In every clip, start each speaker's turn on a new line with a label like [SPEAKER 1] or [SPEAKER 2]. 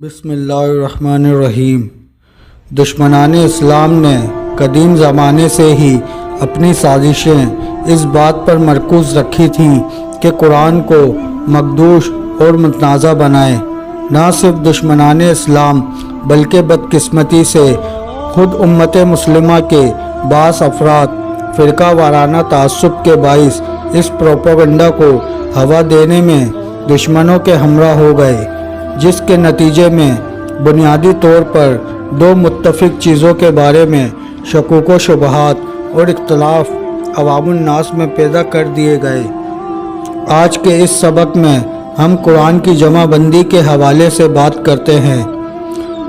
[SPEAKER 1] بسم اللہ الرحمن الرحیم۔ دشمنان اسلام نے قدیم زمانے سے ہی اپنی سازشیں اس بات پر مرکوز رکھی تھیں کہ قرآن کو مخدوش اور متنازع بنائے۔ نہ صرف دشمنان اسلام بلکہ بدقسمتی سے خود امت مسلمہ کے بعض افراد فرقہ وارانہ تعصب کے باعث اس پروپیگنڈا کو ہوا دینے میں دشمنوں کے ہمراہ ہو گئے، جس کے نتیجے میں بنیادی طور پر دو متفق چیزوں کے بارے میں شکوک و شبہات اور اختلاف عوام الناس میں پیدا کر دیے گئے۔ آج کے اس سبق میں ہم قرآن کی جمع بندی کے حوالے سے بات کرتے ہیں۔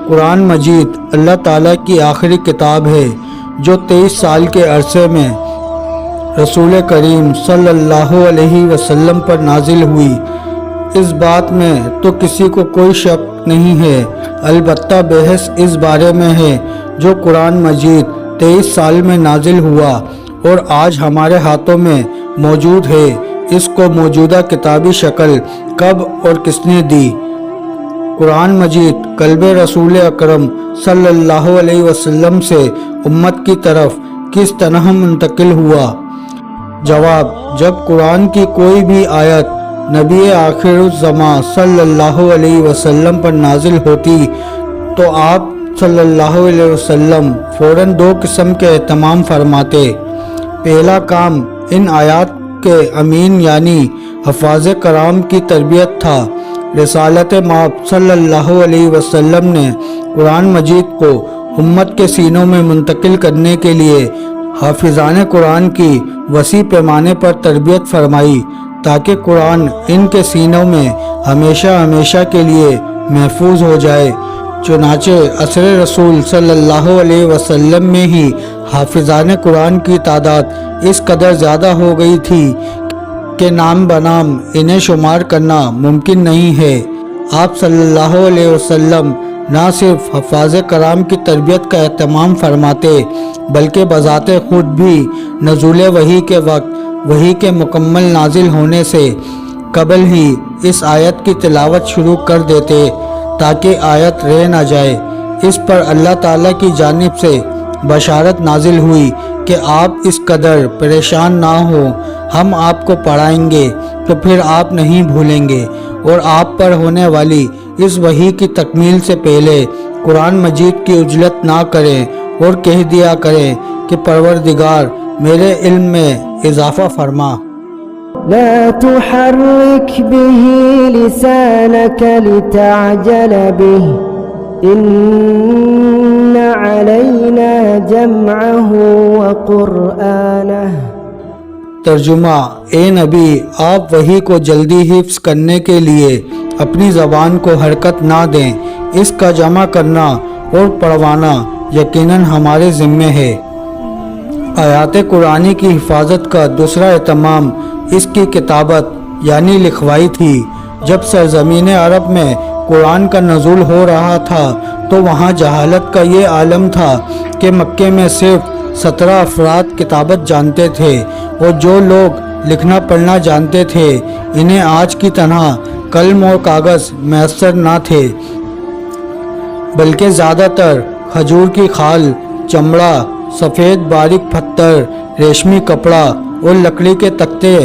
[SPEAKER 1] قرآن مجید اللہ تعالیٰ کی آخری کتاب ہے جو 23 سال کے عرصے میں رسول کریم صلی اللہ علیہ وسلم پر نازل ہوئی۔ اس بات میں تو کسی کو کوئی شک نہیں ہے، البتہ بحث اس بارے میں ہے جو قرآن مجید 23 سال میں نازل ہوا اور آج ہمارے ہاتھوں میں موجود ہے، اس کو موجودہ کتابی شکل کب اور کس نے دی؟ قرآن مجید قلب رسول اکرم صلی اللہ علیہ وسلم سے امت کی طرف کس طرح منتقل ہوا؟ جواب: جب قرآن کی کوئی بھی آیت نبی آخر الزماں صلی اللہ علیہ وسلم پر نازل ہوتی تو آپ صلی اللہ علیہ وسلم فوراً دو قسم کے اہتمام فرماتے۔ پہلا کام ان آیات کے امین یعنی حفاظ کرام کی تربیت تھا۔ رسالت مآب صلی اللہ علیہ وسلم نے قرآن مجید کو امت کے سینوں میں منتقل کرنے کے لیے حافظان قرآن کی وسیع پیمانے پر تربیت فرمائی تاکہ قرآن ان کے سینوں میں ہمیشہ ہمیشہ کے لیے محفوظ ہو جائے۔ چنانچہ عصر رسول صلی اللہ علیہ وسلم میں ہی حافظان قرآن کی تعداد اس قدر زیادہ ہو گئی تھی کہ نام بنام انہیں شمار کرنا ممکن نہیں ہے۔ آپ صلی اللہ علیہ وسلم نہ صرف حفاظ کرام کی تربیت کا اہتمام فرماتے بلکہ بذات خود بھی نزول وحی کے وقت وحی کے مکمل نازل ہونے سے قبل ہی اس آیت کی تلاوت شروع کر دیتے تاکہ آیت رہ نہ جائے۔ اس پر اللہ تعالیٰ کی جانب سے بشارت نازل ہوئی کہ آپ اس قدر پریشان نہ ہو، ہم آپ کو پڑھائیں گے تو پھر آپ نہیں بھولیں گے، اور آپ پر ہونے والی اس وحی کی تکمیل سے پہلے قرآن مجید کی عجلت نہ کریں اور کہہ دیا کریں کہ پروردگار میرے علم میں اضافہ فرما۔
[SPEAKER 2] لا تحرك به لسانك لتعجل به إن علينا جمعه وقرآنه۔
[SPEAKER 1] ترجمہ: اے نبی، آپ وحی کو جلدی حفظ کرنے کے لیے اپنی زبان کو حرکت نہ دیں، اس کا جمع کرنا اور پڑھوانا یقیناً ہمارے ذمے ہے۔ آیات قرآنی کی حفاظت کا دوسرا اہتمام اس کی کتابت یعنی لکھوائی تھی۔ جب سرزمین عرب میں قرآن کا نزول ہو رہا تھا تو وہاں جہالت کا یہ عالم تھا کہ مکے میں صرف 17 افراد کتابت جانتے تھے، اور جو لوگ لکھنا پڑھنا جانتے تھے انہیں آج کی طرح قلم اور کاغذ میسر نہ تھے، بلکہ زیادہ تر کھجور کی کھال، چمڑا، سفید باریک پتھر، ریشمی کپڑا اور لکڑی کے تختے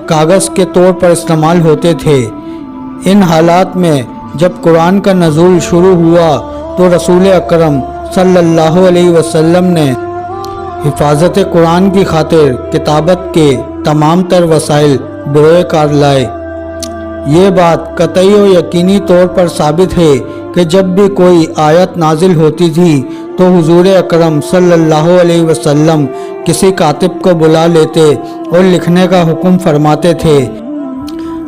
[SPEAKER 1] کاغذ کے طور پر استعمال ہوتے تھے۔ ان حالات میں جب قرآن کا نزول شروع ہوا تو رسول اکرم صلی اللہ علیہ وسلم نے حفاظت قرآن کی خاطر کتابت کے تمام تر وسائل بروئے کار لائے۔ یہ بات قطعی و یقینی طور پر ثابت ہے کہ جب بھی کوئی آیت نازل ہوتی تھی تو حضور اکرم صلی اللہ علیہ وسلم کسی کاتب کو بلا لیتے اور لکھنے کا حکم فرماتے تھے۔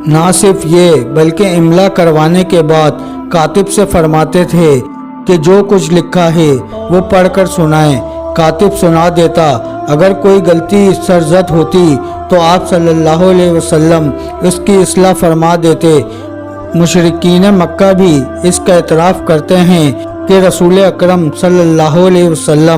[SPEAKER 1] نہ صرف یہ بلکہ املا کروانے کے بعد کاتب سے فرماتے تھے کہ جو کچھ لکھا ہے وہ پڑھ کر سنائیں۔ کاتب سنا دیتا، اگر کوئی غلطی سرزد ہوتی تو آپ صلی اللہ علیہ وسلم اس کی اصلاح فرما دیتے۔ مشرکین مکہ بھی اس کا اعتراف کرتے ہیں کہ رسول اکرم صلی اللہ علیہ وسلم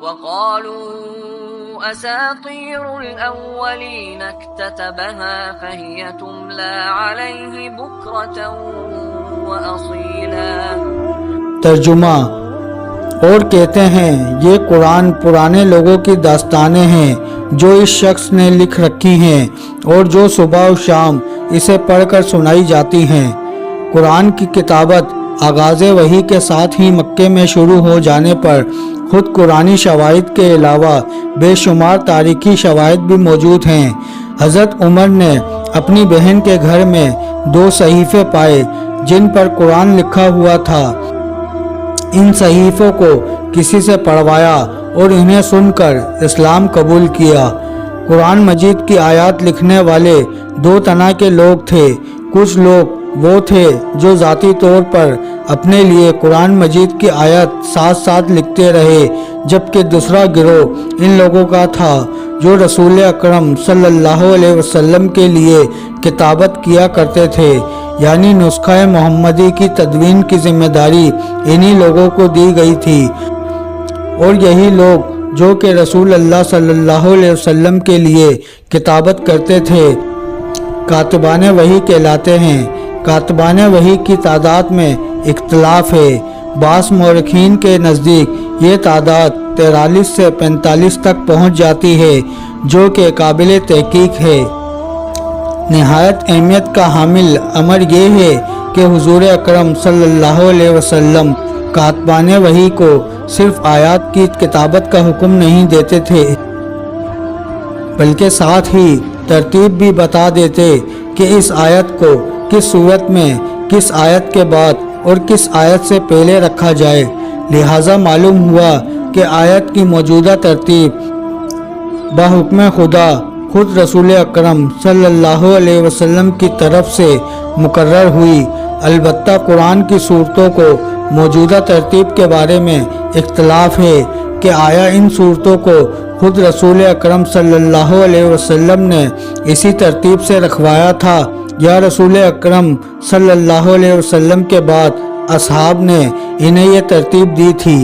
[SPEAKER 3] وقالوا أساطير الأولين اكتتبها فهي تملى عليه بكرة وأصيلا۔
[SPEAKER 1] ترجمہ، اور کہتے ہیں یہ قرآن پرانے لوگوں کی داستانیں ہیں جو اس شخص نے لکھ رکھی ہیں اور جو صبح و شام اسے پڑھ کر سنائی جاتی ہیں۔ قرآن کی کتابت آغاز وحی کے ساتھ ہی مکے میں شروع ہو جانے پر خود قرآنی شواہد کے علاوہ بے شمار تاریخی شواہد بھی موجود ہیں۔ حضرت عمر نے اپنی بہن کے گھر میں 2 صحیفے پائے جن پر قرآن لکھا ہوا تھا۔ ان صحیفوں کو کسی سے پڑھوایا اور انہیں سن کر اسلام قبول کیا۔ قرآن مجید کی آیات لکھنے والے 2 طرح کے لوگ تھے۔ کچھ لوگ وہ تھے جو ذاتی طور پر اپنے لیے قرآن مجید کی آیت ساتھ ساتھ لکھتے رہے، جبکہ دوسرا گروہ ان لوگوں کا تھا جو رسول اکرم صلی اللہ علیہ وسلم کے لیے کتابت کیا کرتے تھے، یعنی نسخہ محمدی کی تدوین کی ذمہ داری انہی لوگوں کو دی گئی تھی، اور یہی لوگ جو کہ رسول اللہ صلی اللہ علیہ وسلم کے لیے کتابت کرتے تھے کاتبان وحی کہلاتے ہیں۔ کاتبان وحی کی تعداد میں اختلاف ہے۔ بعض مورخین کے نزدیک یہ تعداد 43 سے 45 تک پہنچ جاتی ہے، جو کہ قابل تحقیق ہے۔ نہایت اہمیت کا حامل امر یہ ہے کہ حضور اکرم صلی اللہ علیہ وسلم کاتبان وحی کو صرف آیات کی کتابت کا حکم نہیں دیتے تھے، بلکہ ساتھ ہی ترتیب بھی بتا دیتے کہ اس آیت کو کس صورت میں، کس آیت کے بعد اور کس آیت سے پہلے رکھا جائے۔ لہٰذا معلوم ہوا کہ آیت کی موجودہ ترتیب بحکم خدا خود رسول اکرم صلی اللہ علیہ وسلم کی طرف سے مقرر ہوئی۔ البتہ قرآن کی صورتوں کو موجودہ ترتیب کے بارے میں اختلاف ہے کہ آیا ان صورتوں کو خود رسول اکرم صلی اللہ علیہ وسلم نے اسی ترتیب سے رکھوایا تھا یا رسول اکرم صلی اللہ علیہ وسلم کے بعد اصحاب نے انہیں یہ ترتیب دی تھی۔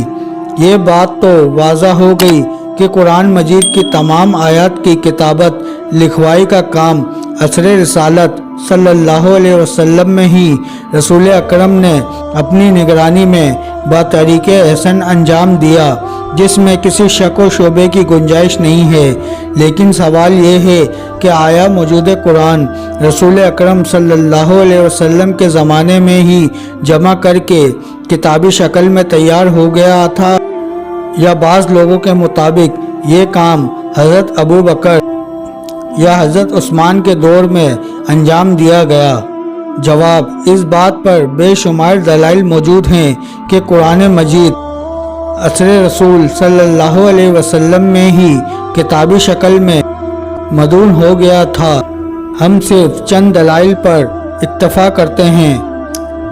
[SPEAKER 1] یہ بات تو واضح ہو گئی کہ قرآن مجید کی تمام آیات کی کتابت لکھوائی کا کام عصر رسالت صلی اللہ علیہ وسلم میں ہی رسول اکرم نے اپنی نگرانی میں بطریق احسن انجام دیا، جس میں کسی شک و شبے کی گنجائش نہیں ہے۔ لیکن سوال یہ ہے کہ آیا موجود قرآن رسول اکرم صلی اللہ علیہ وسلم کے زمانے میں ہی جمع کر کے کتابی شکل میں تیار ہو گیا تھا، یا بعض لوگوں کے مطابق یہ کام حضرت ابو بکر یا حضرت عثمان کے دور میں انجام دیا گیا؟ جواب، اس بات پر بے شمار دلائل موجود ہیں کہ قرآن مجید عصر رسول صلی اللہ علیہ وسلم میں ہی کتابی شکل میں مدون ہو گیا تھا۔ ہم صرف چند دلائل پر اکتفا کرتے ہیں۔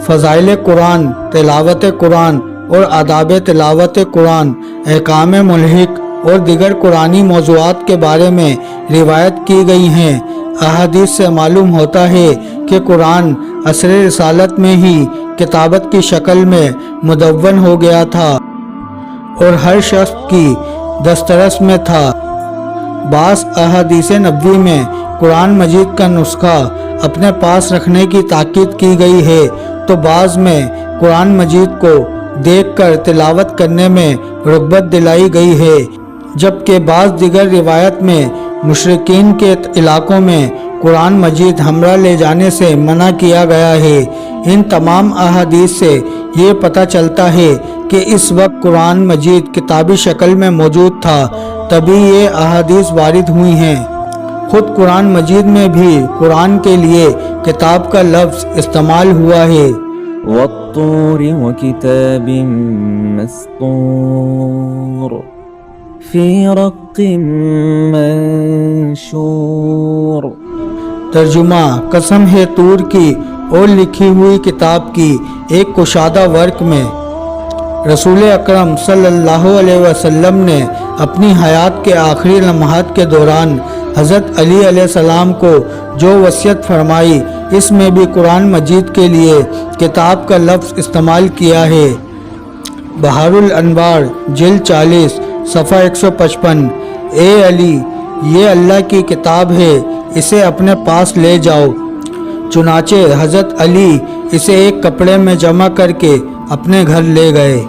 [SPEAKER 1] فضائل قرآن، تلاوت قرآن اور آداب تلاوت قرآن، احکام ملحق اور دیگر قرآنی موضوعات کے بارے میں روایت کی گئی ہیں۔ احادیث سے معلوم ہوتا ہے کہ قرآن عصر رسالت میں ہی کتابت کی شکل میں مدون ہو گیا تھا اور ہر شخص کی دسترس میں تھا۔ بعض احادیث نبوی میں قرآن مجید کا نسخہ اپنے پاس رکھنے کی تاکید کی گئی ہے، تو بعض میں قرآن مجید کو دیکھ کر تلاوت کرنے میں رغبت دلائی گئی ہے، جبکہ بعض دیگر روایت میں مشرکین کے علاقوں میں قرآن مجید ہمراہ لے جانے سے منع کیا گیا ہے۔ ان تمام احادیث سے یہ پتہ چلتا ہے کہ اس وقت قرآن مجید کتابی شکل میں موجود تھا، تبھی یہ احادیث وارد ہوئی ہیں۔ خود قرآن مجید میں بھی قرآن کے لیے کتاب کا لفظ استعمال ہوا ہے۔
[SPEAKER 4] والطور وكتاب مسطور في رق منشور۔
[SPEAKER 1] ترجمہ، قسم ہے طور کی اور لکھی ہوئی کتاب کی ایک کشادہ ورق میں۔ رسول اکرم صلی اللہ علیہ وسلم نے اپنی حیات کے آخری لمحات کے دوران حضرت علی علیہ السلام کو جو وصیت فرمائی، اس میں بھی قرآن مجید کے لیے کتاب کا لفظ استعمال کیا ہے۔ بحار الانوار جلد 40 صفحہ 155۔ اے علی، یہ اللہ کی کتاب ہے، اسے اپنے پاس لے جاؤ۔ چنانچہ حضرت علی اسے ایک کپڑے میں جمع کر کے اپنے گھر لے گئے۔